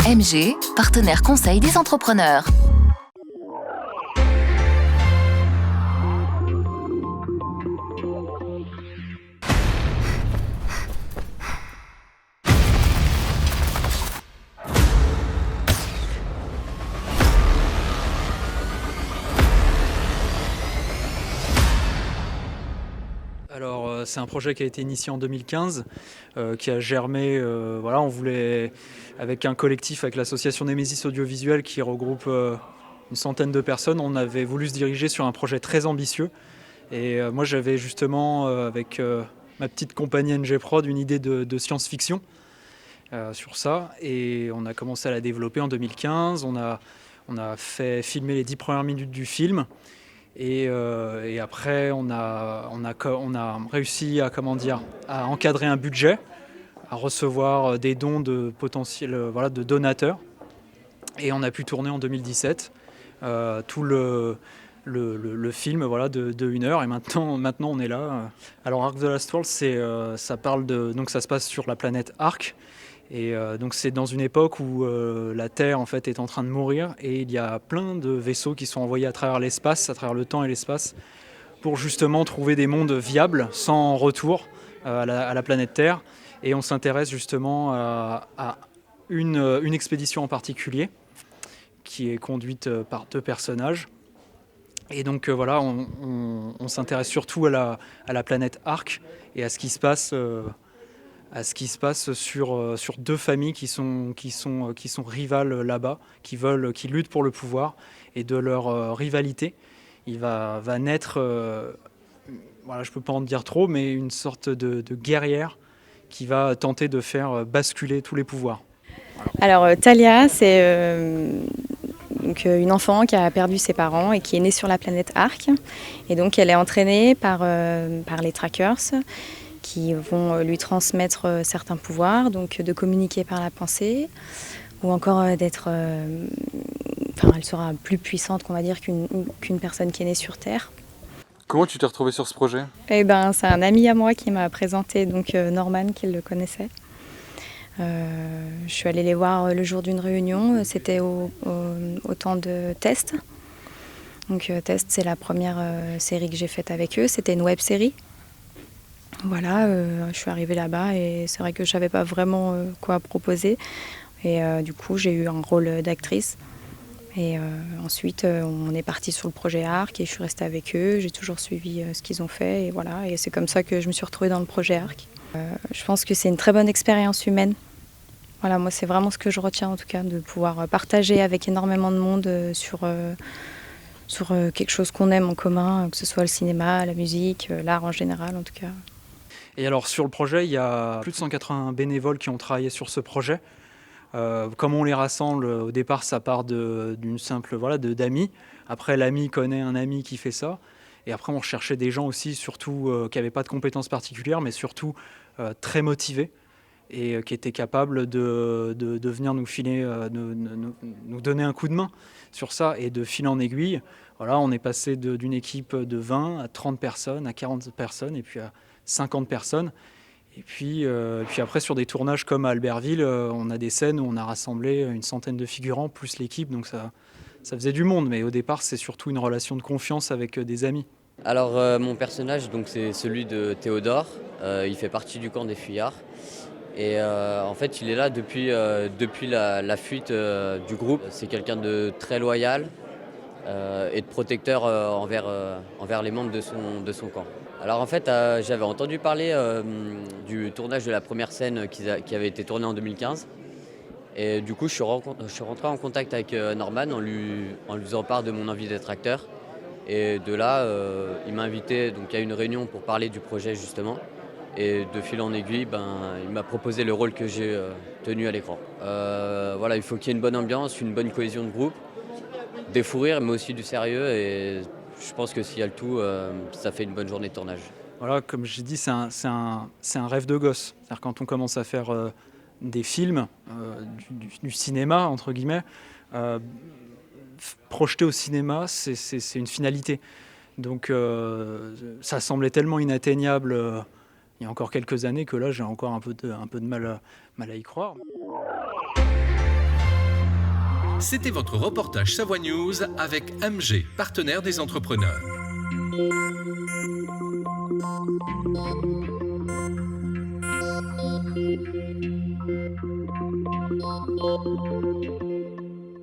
MG, partenaire conseil des entrepreneurs. Alors, c'est un projet qui a été initié en 2015, qui a germé. On voulait, avec un collectif, avec l'association Némésis Audiovisuel qui regroupe une centaine de personnes, on avait voulu se diriger sur un projet très ambitieux. Et moi, j'avais justement, avec ma petite compagnie NG Prod, une idée de science-fiction sur ça. Et on a commencé à la développer en 2015. On a fait filmer les 10 premières minutes du film. Et après, on a réussi à encadrer un budget, à recevoir des dons de potentiels de donateurs. Et on a pu tourner en 2017 tout le film de 1 heure. Et maintenant on est là. Alors Ark: The Last World, donc ça se passe sur la planète Ark. Et donc c'est dans une époque où la Terre en fait est en train de mourir et il y a plein de vaisseaux qui sont envoyés à travers l'espace, à travers le temps et l'espace, pour justement trouver des mondes viables sans retour à la planète Terre. Et on s'intéresse justement à une expédition en particulier qui est conduite par 2 personnages. Et donc on s'intéresse surtout à la planète Ark et à ce qui se passe. Sur 2 familles qui sont rivales là-bas, qui luttent pour le pouvoir, et de leur rivalité, il va naître, je peux pas en dire trop, mais une sorte de guerrière qui va tenter de faire basculer tous les pouvoirs. Alors Talia, c'est une enfant qui a perdu ses parents et qui est née sur la planète Ark. Et donc elle est entraînée par les Trackers, qui vont lui transmettre certains pouvoirs, donc de communiquer par la pensée, ou encore d'être... elle sera plus puissante, qu'on va dire, qu'une personne qui est née sur Terre. Comment tu t'es retrouvée sur ce projet ? C'est un ami à moi qui m'a présenté, donc Norman, qui le connaissait. Je suis allée les voir le jour d'une réunion, c'était au temps de Test. Donc Test, c'est la première série que j'ai faite avec eux, c'était une web série. Voilà, je suis arrivée là-bas et c'est vrai que je ne savais pas vraiment quoi proposer. Et du coup, j'ai eu un rôle d'actrice. Et ensuite, on est parti sur le projet Ark et je suis restée avec eux. J'ai toujours suivi ce qu'ils ont fait. Et voilà, et c'est comme ça que je me suis retrouvée dans le projet Ark. Je pense que c'est une très bonne expérience humaine. Voilà, moi, c'est vraiment ce que je retiens en tout cas, de pouvoir partager avec énormément de monde sur quelque chose qu'on aime en commun, que ce soit le cinéma, la musique, l'art en général en tout cas. Et alors sur le projet, il y a plus de 180 bénévoles qui ont travaillé sur ce projet. Comment on les rassemble, au départ ça part d'une simple d'amis. Après l'ami connaît un ami qui fait ça. Et après on recherchait des gens aussi, surtout qui n'avaient pas de compétences particulières, mais surtout très motivés et qui étaient capables de venir nous filer, nous donner un coup de main sur ça. Et de fil en aiguille, on est passé d'une équipe de 20 à 30 personnes, à 40 personnes et puis à 50 personnes. Et puis après, sur des tournages comme à Albertville, on a des scènes où on a rassemblé une centaine de figurants, plus l'équipe, donc ça faisait du monde. Mais au départ, c'est surtout une relation de confiance avec des amis. Alors mon personnage, donc, c'est celui de Théodore, il fait partie du camp des fuyards. Et en fait, il est là depuis la fuite du groupe. C'est quelqu'un de très loyal et de protecteur envers les membres de son camp. Alors en fait, j'avais entendu parler du tournage de la première scène qui avait été tournée en 2015. Et du coup, je suis rentré en contact avec Norman en lui faisant part de mon envie d'être acteur. Et de là, il m'a invité à une réunion pour parler du projet justement. Et de fil en aiguille, il m'a proposé le rôle que j'ai tenu à l'écran. Il faut qu'il y ait une bonne ambiance, une bonne cohésion de groupe, des fous rires, mais aussi du sérieux. Et je pense que s'il y a le tout, ça fait une bonne journée de tournage. Voilà, comme j'ai dit, c'est un rêve de gosse. C'est-à-dire quand on commence à faire des films, du cinéma, entre guillemets, projeter au cinéma, c'est une finalité. Donc ça semblait tellement inatteignable il y a encore quelques années que là, j'ai encore un peu de mal à y croire. C'était votre reportage Savoie News avec AMG, partenaire des entrepreneurs.